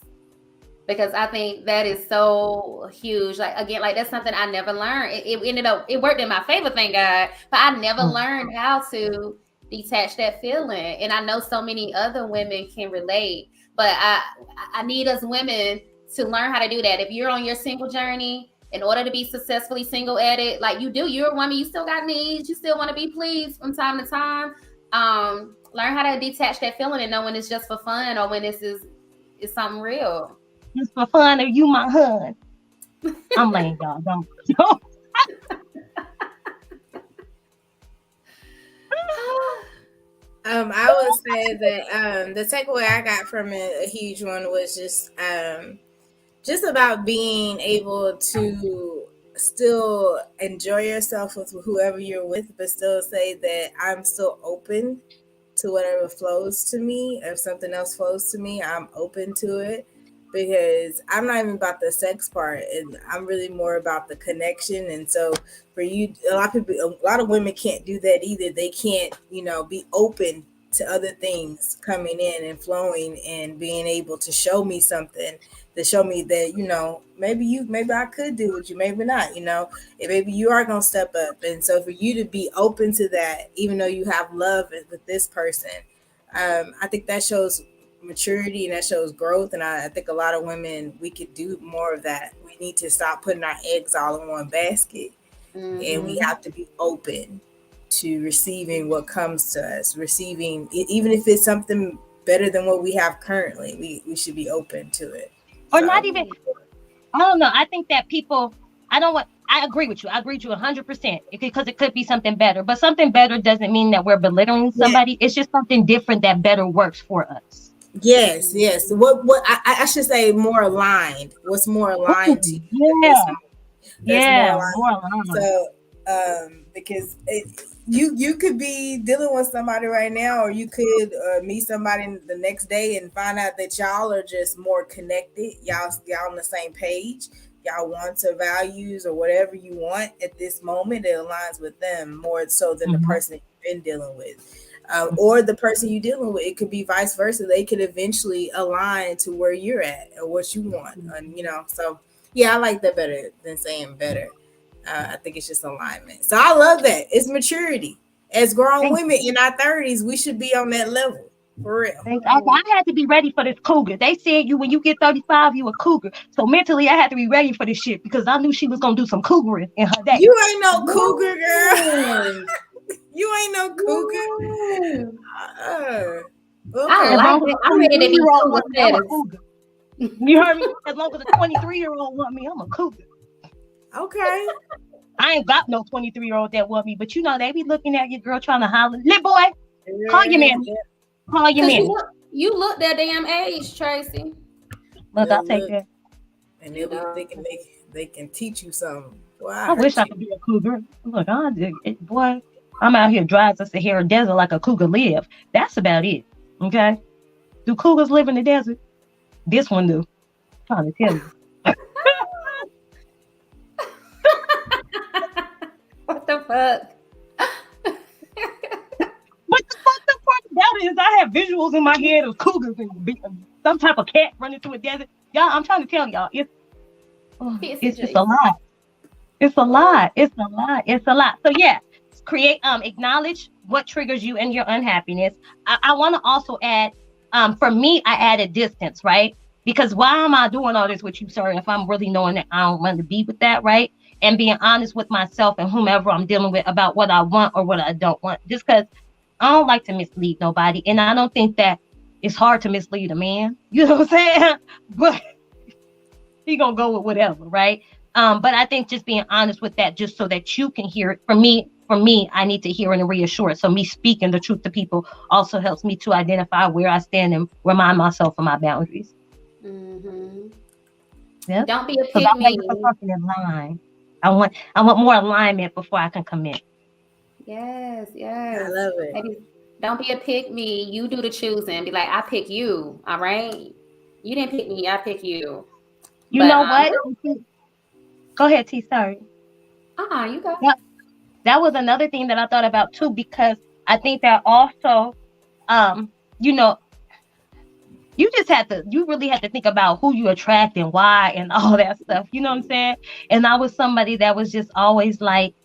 because I think that is so huge. Like, again, like, that's something I never learned. It worked in my favor, thank God, but I never learned how to detach that feeling. And I know so many other women can relate, but I need us women to learn how to do that. If you're on your single journey, in order to be successfully single at it, like you're a woman, you still got needs, you still want to be pleased from time to time. Learn how to detach that feeling and know when it's just for fun or when it's something real. Just for fun, or you my hun. I'm laying, y'all. Don't. I would say that the takeaway I got from it, a huge one, was just about being able to still enjoy yourself with whoever you're with, but still say that I'm still open to whatever flows to me. If something else flows to me, I'm open to it, because I'm not even about the sex part, and I'm really more about the connection. And so for you, a lot of women can't do that either. They can't, be open to other things coming in and flowing and being able to show me something, to show me that, maybe I could do with you, maybe not, and maybe you are going to step up. And so for you to be open to that, even though you have love with this person, I think that shows maturity and that shows growth. And I think a lot of women, we could do more of that. We need to stop putting our eggs all in one basket, and we have to be open to receiving what comes to us, receiving, even if it's something better than what we have currently, we should be open to it. Or not even, I don't know. I think that people, I agree with you. I agree with you 100%, because it could be something better, but something better doesn't mean that we're belittling somebody. Yeah. It's just something different that better works for us. Yes. What I should say, more aligned. What's more aligned to you? Yeah. More aligned. So, because you could be dealing with somebody right now, or you could meet somebody the next day and find out that y'all are just more connected. Y'all on the same page. Y'all wants or values or whatever you want at this moment, it aligns with them more so than the person you've been dealing with. Or the person you're dealing with, it could be vice versa. They could eventually align to where you're at or what you want. And, so yeah, I like that better than saying better. I think it's just alignment. So I love that. It's maturity. As grown women in our 30s, we should be on that level. For real. I had to be ready for this cougar. They said when you get 35, you a cougar. So mentally, I had to be ready for this shit because I knew she was gonna do some cougaring in her day. You ain't no cougar, girl. You ain't no cougar. Okay. I like it. I'm ready to be cougar status. You heard me? As long as a 23-year-old want me, I'm a cougar. Okay. I ain't got no 23-year-old that want me, but you know they be looking at your girl trying to holler. Little boy, call your man. Call your man. You look that damn age, Tracy. Look, I'll take that. And they'll be thinking they can teach you something. Boy, I wish I could be a cougar. Look, boy, I'm out here driving the Sahara Desert like a cougar live. That's about it. Okay? Do cougars live in the desert? This one do. I'm trying to tell you. What the fuck? What the fuck the part about it is I have visuals in my head of cougars and some type of cat running through a desert. Y'all, I'm trying to tell y'all, it's just a lot. It's a lot. It's a lot. It's a lot. So yeah, acknowledge what triggers you and your unhappiness. I want to also add, for me, I added distance, right? Because why am I doing all this with you, sir, if I'm really knowing that I don't want to be with that, right? And being honest with myself and whomever I'm dealing with about what I want or what I don't want. Just because I don't like to mislead nobody. And I don't think that it's hard to mislead a man. You know what I'm saying? But he gonna go with whatever, right? But I think just being honest with that, just so that you can hear it. For me, I need to hear and reassure it. So me speaking the truth to people also helps me to identify where I stand and remind myself of my boundaries. Mm-hmm. Yep. Don't be a pick me. I want more alignment before I can commit. Yes. I love it. Maybe don't be a pick me. You do the choosing. Be like, I pick you. All right. You didn't pick me. I pick you. You know what? Go ahead, T. Sorry. You go. Yep. That was another thing that I thought about too, because I think that also, you really have to think about who you attract and why and all that stuff. You know what I'm saying? And I was somebody that was just always like,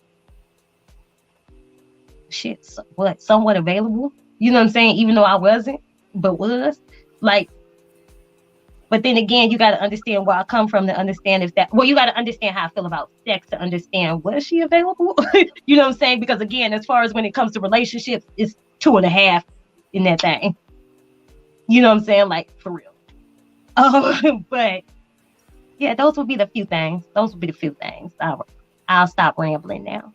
somewhat available. You know what I'm saying? Even though I wasn't, but was like. But then again, you got to understand where I come from to understand you got to understand how I feel about sex to understand, was she available? You know what I'm saying? Because again, as far as when it comes to relationships, it's 2.5 in that thing. You know what I'm saying? Like, for real. But yeah, those would be the few things. I'll stop rambling now.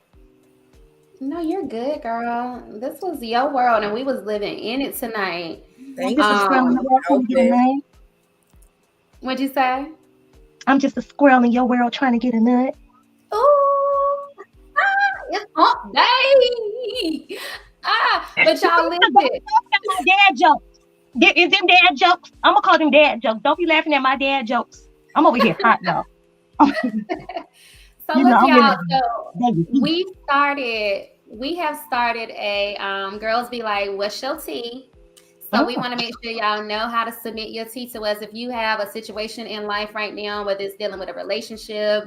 No, you're good, girl. This was your world and we was living in it tonight. Thank you. What'd you say? I'm just a squirrel in your world trying to get a nut. Oh, it's hump day. But y'all listen. My dad jokes. Is them dad jokes? I'm gonna call them dad jokes. Don't be laughing at my dad jokes. I'm over here hot, y'all. So look, y'all. So we have started a Girls Be Like, what's your tea? So we want to make sure y'all know how to submit your tea to us. If you have a situation in life right now, whether it's dealing with a relationship,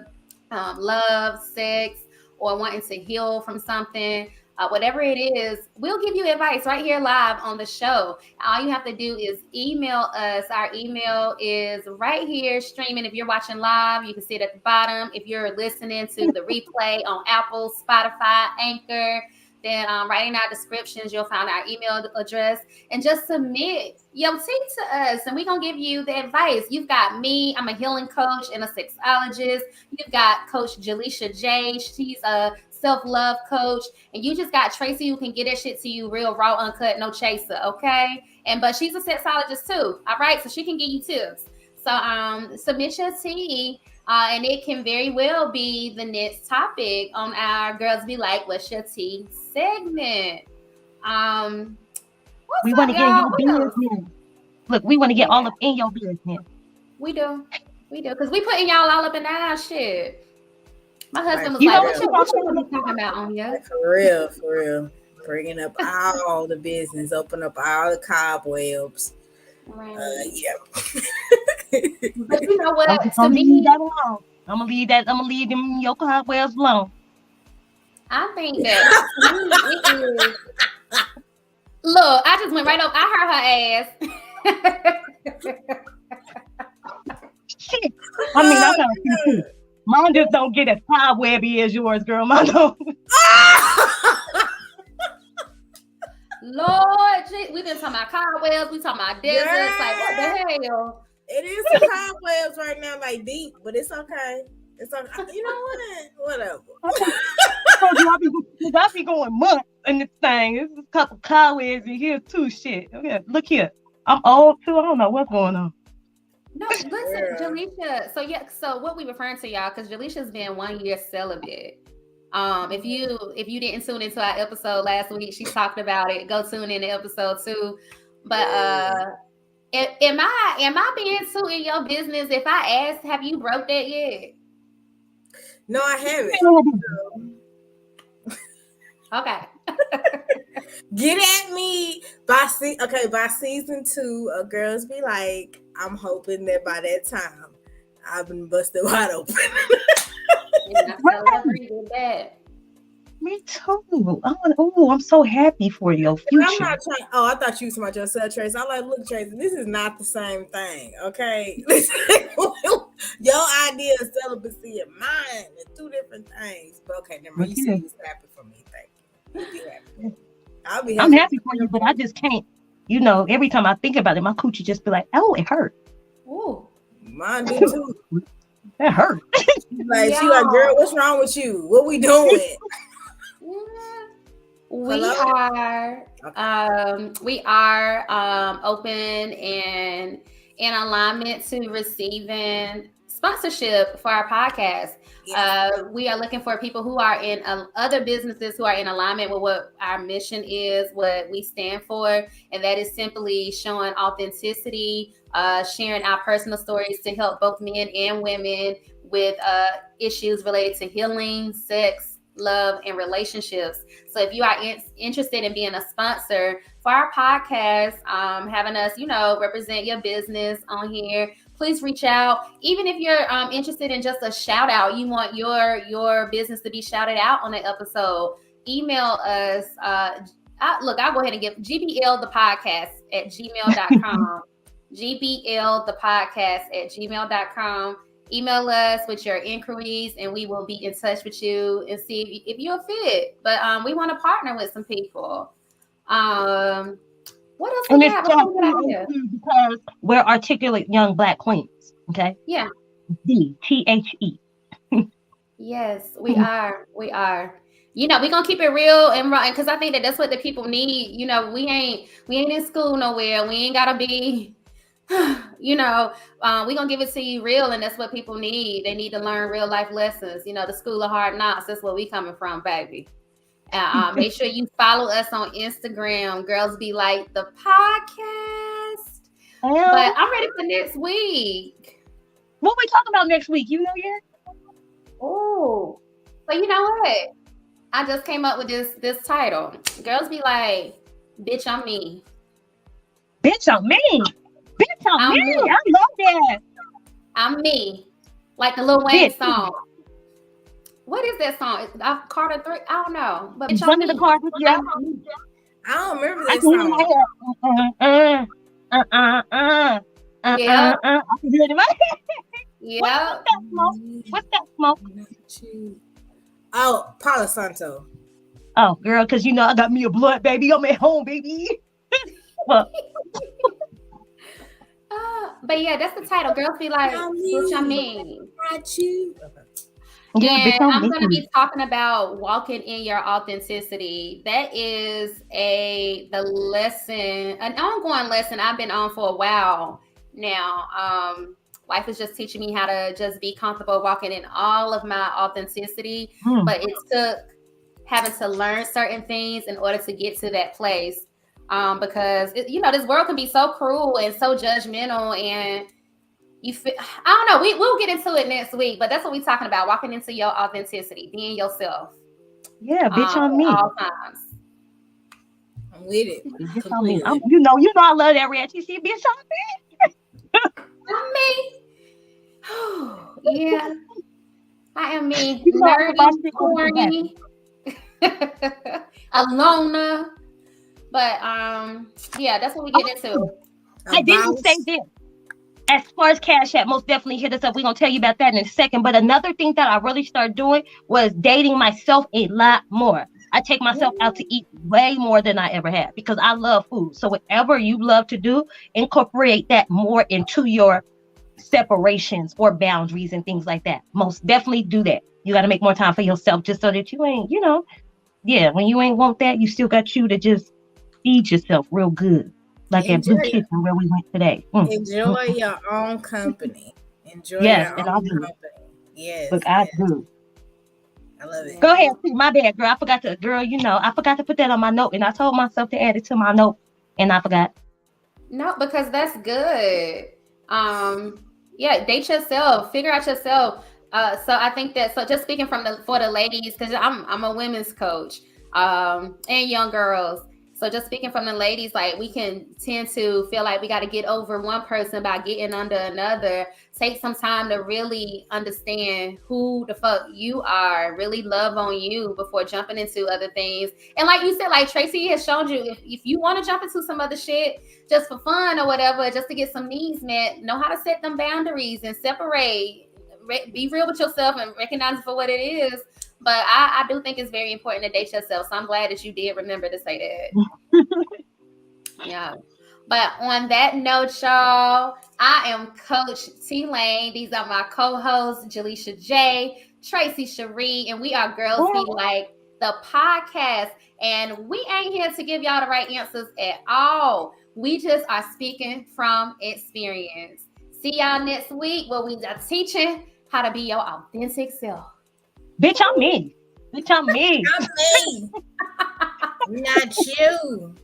love, sex, or wanting to heal from something, whatever it is, we'll give you advice right here live on the show. All you have to do is email us. Our email is right here streaming. If you're watching live, you can see it at the bottom. If you're listening to the replay on Apple, Spotify, Anchor, then right in our descriptions, you'll find our email address and just submit your tea to us. And we're going to give you the advice. You've got me. I'm a healing coach and a sexologist. You've got Coach Jaleisha J. She's a self-love coach. And you just got Tracy who can get that shit to you real raw, uncut, no chaser, okay? But she's a sexologist too, all right? So she can give you tips. So submit your tea. And it can very well be the next topic on our Girls Be Like, what's your tea segment. We want to get in your business. Look, we want to get all up in your business. We do. Because we putting y'all all up in our shit. My husband was like, what you talking about on here? For real. Bringing up all the business, open up all the cobwebs. Right. But you know what? I'm gonna leave them your cobwebs alone. I think that Look, I just went right up. I heard her ass. Shit. I mean, I got a few too. Mine just don't get as cobwebby as yours, girl. Mine don't. Lord, we've been talking about cobwebs. We talking about deserts. Like, what the hell? It is some cobwebs right now, like deep, but it's okay. It's okay. You know what? Whatever. I be going months in this thing. There's a couple cobwebs in here too. Shit. Okay, look here. I'm old too. I don't know what's going on. No, listen, Jaleisha. So what we referring to, y'all, because Jaleisha's been 1 year celibate. If you didn't tune into our episode last week, she talked about it. Go tune in to episode 2. But am I being too in your business if I ask, have you broke that yet? No, I haven't. Okay. Get at me by season 2. Girls be like, I'm hoping that by that time I've been busted wide open. Me too. I'm so happy for your future. I'm not trying. Oh, I thought you was talking about yourself, Tracy. I'm like, look, Tracy, this is not the same thing. Okay, your idea of celibacy and mine are 2 different things. But okay, never mind. You see, you happy for me. Thank you. I'll be happy. I'm happy for you, but I just can't. You know, every time I think about it, my coochie just be like, "Oh, it hurt." Ooh, mine do too. That hurt. She like, girl, what's wrong with you? What we doing? We are open and in alignment to receiving sponsorship for our podcast. Yes. We are looking for people who are in other businesses who are in alignment with what our mission is, what we stand for, and that is simply showing authenticity, sharing our personal stories to help both men and women with issues related to healing, sex, love, and relationships. So if you are interested in being a sponsor for our podcast, having us, represent your business on here, please reach out. Even if you're interested in just a shout out, you want your business to be shouted out on an episode, email us. I'll go ahead and give GBLThePodcast at gmail.com. GBLThePodcast at gmail.com. Email us with your inquiries and we will be in touch with you and see if you're fit. But we want to partner with some people. What else do we have? Because we're articulate young Black queens. Okay. Yeah. DTHE. Yes, we are. We are. We're gonna keep it real and right, because I think that's what the people need. We ain't in school nowhere. We ain't gotta be. We're gonna give it to you real, and that's what people need. They need to learn real life lessons. The school of hard knocks. That's where we coming from, baby. Make sure you follow us on Instagram, Girls Be Like the Podcast. But I'm ready for next week. What we talking about next week? You know yet? Oh, but you know what? I just came up with this title. Girls Be Like, bitch, I'm me. Bitch, I'm me. Bitch, I'm me. I love that. I'm me. Like the Lil Wayne song. What is that song? Carter 3? I don't know. But bitch, one of the Carter. Yeah. I don't remember that song. Yeah. I can hear it in my head. Yeah. What's that smoke? Oh, Palo Santo. Oh, girl, because I got me a blood, baby. I'm at home, baby. But yeah, that's the title. Girls Be Like, bitch, I mean. Not you. Yeah, I'm going to be talking about walking in your authenticity. That is the lesson, an ongoing lesson I've been on for a while now. Life is just teaching me how to just be comfortable walking in all of my authenticity. But it took having to learn certain things in order to get to that place. Because this world can be so cruel and so judgmental, and I don't know. We'll get into it next week, but that's what we're talking about: walking into your authenticity, being yourself. Yeah, bitch on me. All times. I'm with it. Bitch on me. You know, I love that reaction. She bitch on me. Yeah, I am me. Nerdy, corny, a loner. But yeah, that's what we get into. I didn't say this. As far as Cash App, most definitely hit us up. We're going to tell you about that in a second. But another thing that I really started doing was dating myself a lot more. I take myself out to eat way more than I ever have because I love food. So whatever you love to do, incorporate that more into your separations or boundaries and things like that. Most definitely do that. You got to make more time for yourself just so that you ain't, when you ain't want that, you still got you to just feed yourself real good. Like at Blue Kitchen where we went today. Enjoy your own company. Enjoy your own company. Yes. Look, I do. I love it. Go ahead. My bad, girl. I forgot to put that on my note, and I told myself to add it to my note, and I forgot. No, because that's good. Yeah, date yourself. Figure out yourself. So I think that, so just speaking for the ladies, because I'm a women's coach, and young girls. So just speaking from the ladies, like we can tend to feel like we got to get over one person by getting under another. Take some time to really understand who the fuck you are, really love on you before jumping into other things. And like you said, like Tracy has shown you, if you want to jump into some other shit just for fun or whatever, just to get some needs met, know how to set them boundaries and separate. Be real with yourself and recognize it for what it is. But I do think it's very important to date yourself. So I'm glad that you did remember to say that. Yeah. But on that note, y'all, I am Coach T Lane. These are my co-hosts, Jaleisha J, Tracy Cherie, and we are Girls Be Like the podcast. And we ain't here to give y'all the right answers at all. We just are speaking from experience. See y'all next week where we are teaching how to be your authentic self. Bitch, I'm me. I'm me. Not you.